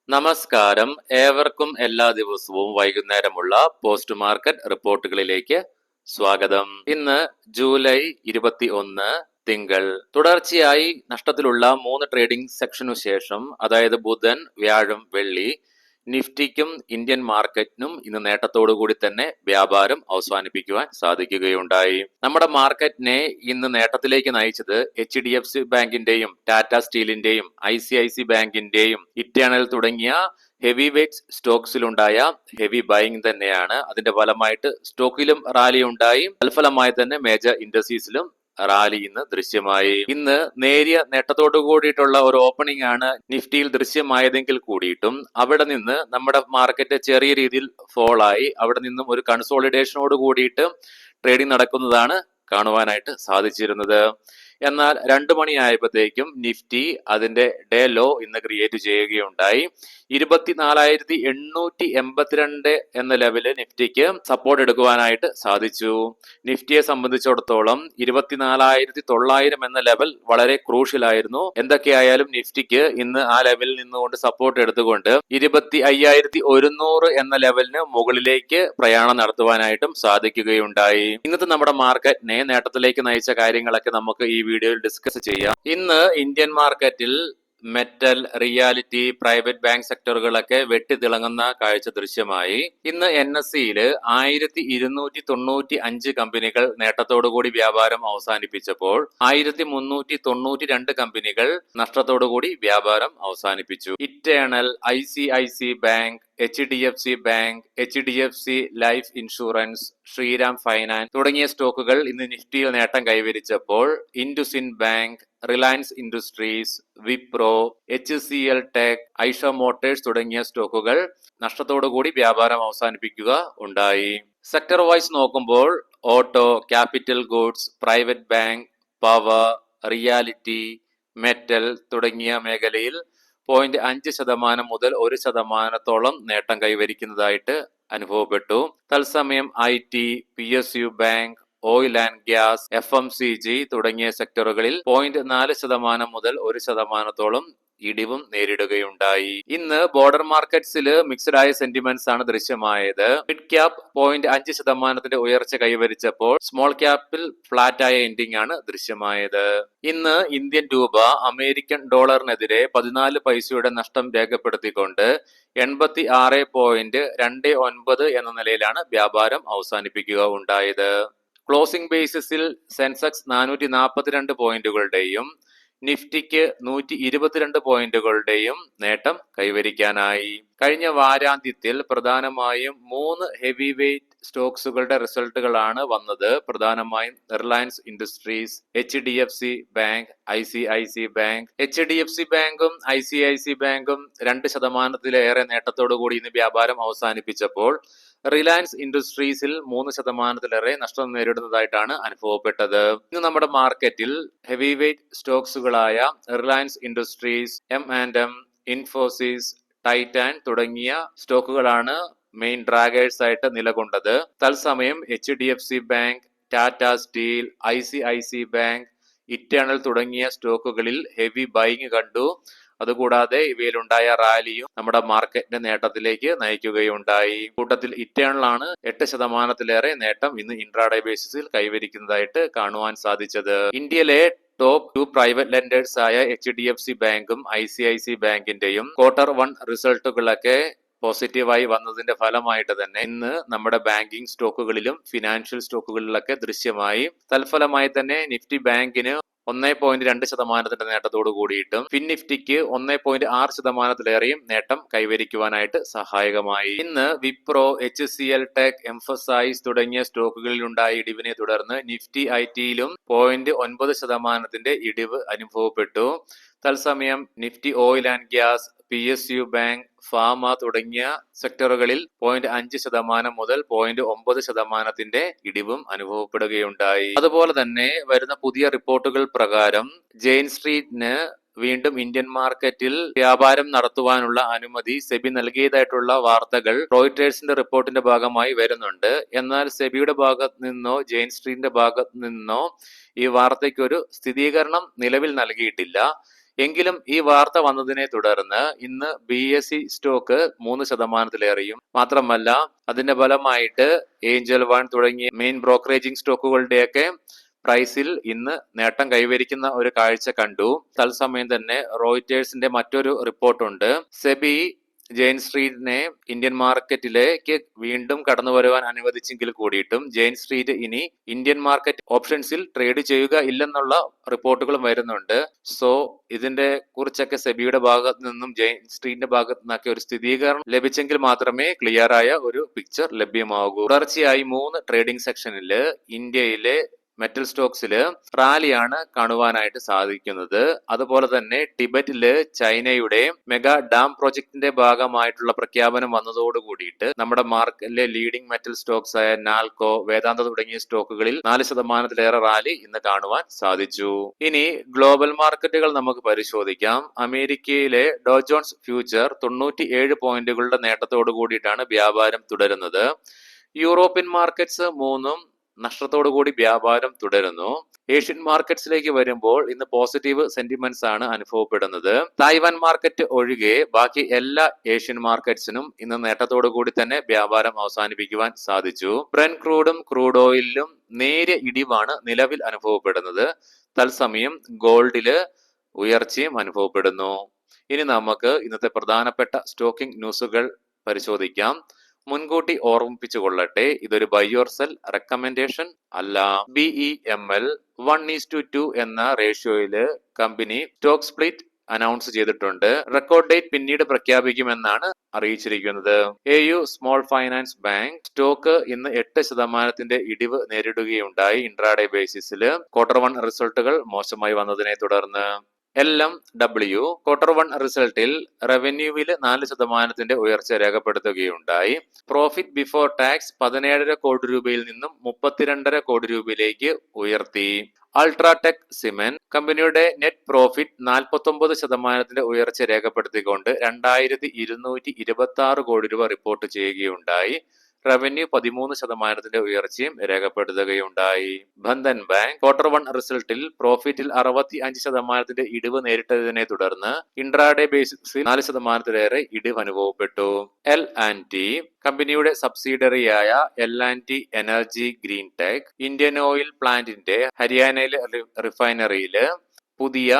നമസ്കാരം. ഏവർക്കും എല്ലാ ദിവസവും വൈകുന്നേരമുള്ള പോസ്റ്റ് മാർക്കറ്റ് റിപ്പോർട്ടുകളിലേക്ക് സ്വാഗതം. ഇന്ന് ജൂലൈ 21 തിങ്കൾ. തുടർച്ചയായി നഷ്ടത്തിലുള്ള 3 ട്രേഡിംഗ് സെക്ഷനു ശേഷം, അതായത് ബുധൻ, വ്യാഴം, വെള്ളി, നിഫ്റ്റിക്കും ഇന്ത്യൻ മാർക്കറ്റിനും ഇന്ന് നേട്ടത്തോടുകൂടി തന്നെ വ്യാപാരം അവസാനിപ്പിക്കുവാൻ സാധിക്കുകയുണ്ടായി. നമ്മുടെ മാർക്കറ്റിനെ ഇന്ന് നേട്ടത്തിലേക്ക് നയിച്ചത് HDFC ബാങ്കിന്റെയും ടാറ്റ സ്റ്റീലിന്റെയും ICICI ബാങ്കിന്റെയും ഇറ്റേണൽ തുടങ്ങിയ ഹെവി വെയ്റ്റ് സ്റ്റോക്സിലുണ്ടായ ഹെവി ബൈങ് തന്നെയാണ്. അതിന്റെ ഫലമായിട്ട് സ്റ്റോക്കിലും റാലി ഉണ്ടായി, തൽഫലമായി തന്നെ മേജർ ഇൻഡസ്ട്രീസിലും റാലി ഇന്ന് ദൃശ്യമായി. ഇന്ന് നേരിയ നേട്ടത്തോടു കൂടിയിട്ടുള്ള ഒരു ഓപ്പണിംഗ് ആണ് നിഫ്റ്റിയിൽ ദൃശ്യമായതെങ്കിൽ കൂടിയിട്ടും അവിടെ നിന്ന് നമ്മുടെ മാർക്കറ്റ് ചെറിയ രീതിയിൽ ഫോളായി അവിടെ നിന്നും ഒരു കൺസോളിഡേഷനോട് കൂടിയിട്ട് ട്രേഡിംഗ് നടക്കുന്നതാണ് കാണുവാനായിട്ട് സാധിച്ചിരുന്നത്. എന്നാൽ 2 മണിയായപ്പോഴത്തേക്കും നിഫ്റ്റി അതിന്റെ ഡേ ലോ ഇന്ന് ക്രിയേറ്റ് ചെയ്യുകയുണ്ടായി. 24,882 എന്ന ലെവല് നിഫ്റ്റിക്ക് സപ്പോർട്ട് എടുക്കുവാനായിട്ട് സാധിച്ചു. നിഫ്റ്റിയെ സംബന്ധിച്ചിടത്തോളം 24,900 എന്ന ലെവൽ വളരെ ക്രൂഷ്യലായിരുന്നു. എന്തൊക്കെയായാലും നിഫ്റ്റിക്ക് ഇന്ന് ആ ലെവലിൽ നിന്നുകൊണ്ട് സപ്പോർട്ട് എടുത്തുകൊണ്ട് 25,100 എന്ന ലെവലിന് മുകളിലേക്ക് പ്രയാണം നടത്തുവാനായിട്ടും സാധിക്കുകയുണ്ടായി. ഇന്നത്തെ നമ്മുടെ മാർക്കറ്റിനെ നേട്ടത്തിലേക്ക് നയിച്ച കാര്യങ്ങളൊക്കെ നമുക്ക് ഈ വീഡിയോയിൽ ഡിസ്കസ് ചെയ്യാം. ഇന്ന് ഇന്ത്യൻ മാർക്കറ്റിൽ മെറ്റൽ, റിയാലിറ്റി, പ്രൈവറ്റ് ബാങ്ക് സെക്ടറുകളൊക്കെ വെട്ടിത്തിളങ്ങുന്ന കാഴ്ച ദൃശ്യമായി. ഇന്ന് NSEയിൽ 1295 കമ്പനികൾ നേട്ടത്തോടുകൂടി വ്യാപാരം അവസാനിപ്പിച്ചപ്പോൾ 1392 കമ്പനികൾ നഷ്ടത്തോടുകൂടി വ്യാപാരം അവസാനിപ്പിച്ചു. Eternal, ICICI bank, HDFC bank, HDFC life insurance, Shriram finance തുടങ്ങിയ സ്റ്റോക്കുകൾ ഇന്ന് നിഫ്റ്റിയിൽ നേട്ടം കൈവരിച്ചപ്പോൾ IndusInd bank, Reliance Industries, Wipro, HCL tech, Eicher Motors തുടങ്ങിയ സ്റ്റോക്കുകൾ നഷ്ടത്തോടുകൂടി വ്യാപാരം അവസാനിപ്പിക്കുക ഉണ്ടായി. സെക്ടർ വൈസ് നോക്കുമ്പോൾ auto, capital goods, private bank, power, reality, metal തുടങ്ങിയ മേഖലയിൽ 0.5% മുതൽ 1% നേട്ടം കൈവരിക്കുന്നതായിട്ട് അനുഭവപ്പെട്ടു. തത്സമയം IT, PSU bank, oil and gas, FMCG തുടങ്ങിയ സെക്ടറുകളിൽ 0.4% മുതൽ 1% ഇടിവും നേരിടുകയുണ്ടായി. ഇന്ന് ബോർഡർ മാർക്കറ്റ്സിൽ മിക്സഡ് ആയ സെന്റിമെന്റ്സ് ആണ് ദൃശ്യമായത്. മിഡ് ക്യാപ് 0.5% ഉയർച്ച കൈവരിച്ചപ്പോൾ സ്മോൾ ക്യാപ്പിൽ ഫ്ലാറ്റ് ആയ എൻഡിംഗ് ആണ് ദൃശ്യമായത്. ഇന്ന് ഇന്ത്യൻ രൂപ അമേരിക്കൻ ഡോളറിനെതിരെ 14 പൈസയുടെ നഷ്ടം രേഖപ്പെടുത്തിക്കൊണ്ട് 86.29 എന്ന നിലയിലാണ് വ്യാപാരം അവസാനിപ്പിക്കുക ഉണ്ടായത്. ക്ലോസിംഗ് ബേസിസിൽ സെൻസെക്സ് 442 പോയിന്റുകളുടെയും നിഫ്റ്റിക്ക് 122 പോയിന്റുകളുടെയും നേട്ടം കൈവരിക്കാനായി. കഴിഞ്ഞ വാരാന്ത്യത്തിൽ പ്രധാനമായും 3 ഹെവി വെയ്റ്റ് സ്റ്റോക്സുകളുടെ റിസൾട്ടുകളാണ് വന്നത്. പ്രധാനമായും Reliance industries, HDFC bank, ICICI bank. HDFC ബാങ്കും ICICI ബാങ്കും 2%-ലേറെ നേട്ടത്തോടു കൂടി ഇന്ന് വ്യാപാരം അവസാനിപ്പിച്ചപ്പോൾ റിലയൻസ് ഇൻഡസ്ട്രീസിൽ 3%-ലേറെ നഷ്ടം നേരിടുന്നതായിട്ടാണ് അനുഭവപ്പെട്ടത്. ഇന്ന് നമ്മുടെ മാർക്കറ്റിൽ ഹെവി വെയ്റ്റ് സ്റ്റോക്സുകളായ Reliance Industries, M&M, Infosys, Titan തുടങ്ങിയ സ്റ്റോക്കുകളാണ് മെയിൻ ഡ്രാഗേഴ്സ് ആയിട്ട് നിലകൊണ്ടത്. തത്സമയം HDFC bank, Tata steel, ICICI bank, Eternal തുടങ്ങിയ സ്റ്റോക്കുകളിൽ ഹെവി ബൈങ് കണ്ടു. അതുകൂടാതെ ഇവയിലുണ്ടായ റാലിയും നമ്മുടെ മാർക്കറ്റിന്റെ നേട്ടത്തിലേക്ക് നയിക്കുകയുണ്ടായി. കൂട്ടത്തിൽ ഇറ്റേണൽ ആണ് 8%-ലേറെ നേട്ടം ഇന്ന് ഇൻട്രാഡേ ബേസിസിൽ കൈവരിക്കുന്നതായിട്ട് കാണുവാൻ സാധിച്ചത്. ഇന്ത്യയിലെ ടോപ്പ് 2 പ്രൈവറ്റ് ലെൻഡേഴ്സ് ആയ HDFC ബാങ്കും ICICI ബാങ്കിന്റെയും Q1 റിസൾട്ടുകളൊക്കെ പോസിറ്റീവായി വന്നതിന്റെ ഫലമായിട്ട് തന്നെ ഇന്ന് നമ്മുടെ ബാങ്കിങ് സ്റ്റോക്കുകളിലും ഫിനാൻഷ്യൽ സ്റ്റോക്കുകളിലൊക്കെ ദൃശ്യമായി. തൽഫലമായി തന്നെ നിഫ്റ്റി ബാങ്കിന് 1.2% നേട്ടത്തോടു കൂടിയിട്ടും ഫിൻനിഫ്റ്റിക്ക് 1.6%-ലേറെയും നേട്ടം കൈവരിക്കുവാനായിട്ട് സഹായകമായി. ഇന്ന് വിപ്രോ, HCL ടെക്, എംഫസൈസ് തുടങ്ങിയ സ്റ്റോക്കുകളിൽ ഉണ്ടായ ഇടിവിനെ തുടർന്ന് നിഫ്റ്റി ITയിലും 0.9% ഇടിവ് അനുഭവപ്പെട്ടു. തത്സമയം Nifty oil and gas, PSU bank, pharma തുടങ്ങിയ സെക്ടറുകളിൽ 0.5% മുതൽ 0.9% ഇടിവും അനുഭവപ്പെടുകയുണ്ടായി. അതുപോലെ തന്നെ വരുന്ന പുതിയ റിപ്പോർട്ടുകൾ പ്രകാരം ജെയിൻ സ്ട്രീറ്റിന് വീണ്ടും ഇന്ത്യൻ മാർക്കറ്റിൽ വ്യാപാരം നടത്തുവാനുള്ള അനുമതി സെബി നൽകിയതായിട്ടുള്ള വാർത്തകൾ റോയിറ്റേഴ്സിന്റെ റിപ്പോർട്ടിന്റെ ഭാഗമായി വരുന്നുണ്ട്. എന്നാൽ സെബിയുടെ ഭാഗത്ത് നിന്നോ ജെയിൻ സ്ട്രീറ്റിന്റെ ഭാഗത്ത് നിന്നോ ഈ വാർത്തയ്ക്കൊരു സ്ഥിരീകരണം നിലവിൽ നൽകിയിട്ടില്ല. എങ്കിലും ഈ വാർത്ത വന്നതിനെ തുടർന്ന് ഇന്ന് BSE സ്റ്റോക്ക് 3%-ലേറെയും മാത്രമല്ല അതിന്റെ ഫലമായിട്ട് ഏഞ്ചൽ വൺ തുടങ്ങിയ മെയിൻ ബ്രോക്കറേജിംഗ് സ്റ്റോക്കുകളുടെയൊക്കെ പ്രൈസിൽ ഇന്ന് നേട്ടം കൈവരിക്കുന്ന ഒരു കാഴ്ച കണ്ടു. തത്സമയം തന്നെ റോയിറ്റേഴ്സിന്റെ മറ്റൊരു റിപ്പോർട്ടുണ്ട്. സെബി ജെയിൻ സ്ട്രീറ്റിനെ ഇന്ത്യൻ മാർക്കറ്റിലേക്ക് വീണ്ടും കടന്നു വരുവാൻ അനുവദിച്ചെങ്കിൽ കൂടിയിട്ടും ജെയിൻ സ്ട്രീറ്റ് ഇനി ഇന്ത്യൻ മാർക്കറ്റ് ഓപ്ഷൻസിൽ ട്രേഡ് ചെയ്യുക ഇല്ലെന്നുള്ള റിപ്പോർട്ടുകളും വരുന്നുണ്ട്. സോ ഇതിന്റെ കുറിച്ചൊക്കെ സെബിയുടെ ഭാഗത്ത് നിന്നും ജെയിൻ സ്ട്രീറ്റിന്റെ ഭാഗത്ത് നിന്നൊക്കെ ഒരു സ്ഥിരീകരണം ലഭിച്ചെങ്കിൽ മാത്രമേ ക്ലിയർ ആയ ഒരു പിക്ചർ ലഭ്യമാകൂ. തുടർച്ചയായി 3 ട്രേഡിംഗ് സെക്ഷനില് ഇന്ത്യയിലെ മെറ്റൽ സ്റ്റോക്സില് റാലിയാണ് കാണുവാനായിട്ട് സാധിക്കുന്നത്. അതുപോലെ തന്നെ ടിബറ്റില് ചൈനയുടെ മെഗാ ഡാം പ്രോജക്ടിന്റെ ഭാഗമായിട്ടുള്ള പ്രഖ്യാപനം വന്നതോട് കൂടിയിട്ട് നമ്മുടെ മാർക്കറ്റിലെ ലീഡിംഗ് മെറ്റൽ സ്റ്റോക്സ് ആയ നാൽക്കോ, വേദാന്ത തുടങ്ങിയ സ്റ്റോക്കുകളിൽ 4%-ലേറെ റാലി ഇന്ന് കാണുവാൻ സാധിച്ചു. ഇനി ഗ്ലോബൽ മാർക്കറ്റുകൾ നമുക്ക് പരിശോധിക്കാം. അമേരിക്കയിലെ ഡോ ജോൺസ് ഫ്യൂച്ചർ 97 പോയിന്റുകളുടെ നേട്ടത്തോടു കൂടിയിട്ടാണ് വ്യാപാരം തുടരുന്നത്. യൂറോപ്യൻ മാർക്കറ്റ്സ് 3 നഷ്ടത്തോടു കൂടി വ്യാപാരം തുടരുന്നു. ഏഷ്യൻ മാർക്കറ്റ്സിലേക്ക് വരുമ്പോൾ ഇന്ന് പോസിറ്റീവ് സെന്റിമെന്റ്സ് ആണ് അനുഭവപ്പെടുന്നത്. തായ്വാൻ മാർക്കറ്റ് ഒഴികെ ബാക്കി എല്ലാ ഏഷ്യൻ മാർക്കറ്റ്സിനും ഇന്ന് നേട്ടത്തോടു കൂടി തന്നെ വ്യാപാരം അവസാനിപ്പിക്കുവാൻ സാധിച്ചു. ബ്രെന്റ് ക്രൂഡും ക്രൂഡ് ഓയിലും നേരിയ ഇടിവാണ് നിലവിൽ അനുഭവപ്പെടുന്നത്. തത്സമയം ഗോൾഡില് ഉയർച്ചയും അനുഭവപ്പെടുന്നു. ഇനി നമുക്ക് ഇന്നത്തെ പ്രധാനപ്പെട്ട സ്റ്റോക്കിംഗ് ന്യൂസുകൾ പരിശോധിക്കാം. മുൻകൂട്ടി ഓർമ്മിപ്പിച്ചു കൊള്ളട്ടെ, ഇതൊരു ബൈ ഓർ സെൽ റെക്കമെൻഡേഷൻ അല്ല. BEML 1:2 എന്ന റേഷ്യോയില് കമ്പനി സ്റ്റോക്ക് സ്പ്ലിറ്റ് അനൗൺസ് ചെയ്തിട്ടുണ്ട്. റെക്കോർഡ് ഡേറ്റ് പിന്നീട് പ്രഖ്യാപിക്കുമെന്നാണ് അറിയിച്ചിരിക്കുന്നത്. AU small finance bank stock ഇന്ന് 8% ഇടിവ് നേരിടുകയുണ്ടായി. ഇൻട്രാഡേ ബേസിസിൽ Q1 റിസൾട്ടുകൾ മോശമായി വന്നതിനെ തുടർന്ന്. LMW Q1 റിസൾട്ടിൽ റവന്യൂവിൽ 4% ഉയർച്ച രേഖപ്പെടുത്തുകയുണ്ടായി. പ്രോഫിറ്റ് ബിഫോർ ടാക്സ് 17.5 കോടി രൂപയിൽ നിന്നും 32.5 കോടി രൂപയിലേക്ക് ഉയർത്തി. അൾട്രാടെക് സിമെന്റ് കമ്പനിയുടെ നെറ്റ് പ്രോഫിറ്റ് 49% ഉയർച്ച രേഖപ്പെടുത്തിക്കൊണ്ട് 2226 കോടി രൂപ റിപ്പോർട്ട് ചെയ്യുകയുണ്ടായി. റവന്യൂ 13% ഉയർച്ചയും രേഖപ്പെടുത്തുകയുണ്ടായി. ബന്ധൻ ബാങ്ക് Q1 റിസൾട്ടിൽ പ്രോഫിറ്റിൽ 65% ഇടിവ് നേരിട്ടതിനെ തുടർന്ന് ഇൻട്രാഡേ ബേസിസിൽ 4%-ലേറെ ഇടിവ് അനുഭവപ്പെട്ടു. L&T കമ്പനിയുടെ സബ്സിഡിയറിയായ L&T energy green tech Indian oil പ്ലാന്റിന്റെ ഹരിയാനയിലെ റിഫൈനറിയില് പുതിയ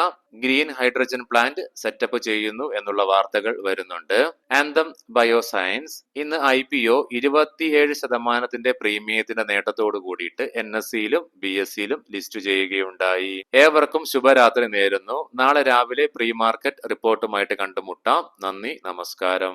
ഗ്രീൻ ഹൈഡ്രജൻ പ്ലാന്റ് സെറ്റപ്പ് ചെയ്യുന്നു എന്നുള്ള വാർത്തകൾ വരുന്നുണ്ട്. ആന്തം ബയോസയൻസ് ഇന്ന് IPO 27% പ്രീമിയത്തിന്റെ നേട്ടത്തോട് കൂടിയിട്ട് NSEയിലും BSEയിലും ലിസ്റ്റ് ചെയ്യുകയുണ്ടായി. ഏവർക്കും ശുഭരാത്രി നേരുന്നു. നാളെ രാവിലെ പ്രീ മാർക്കറ്റ് റിപ്പോർട്ടുമായിട്ട് കണ്ടുമുട്ടാം. നന്ദി, നമസ്കാരം.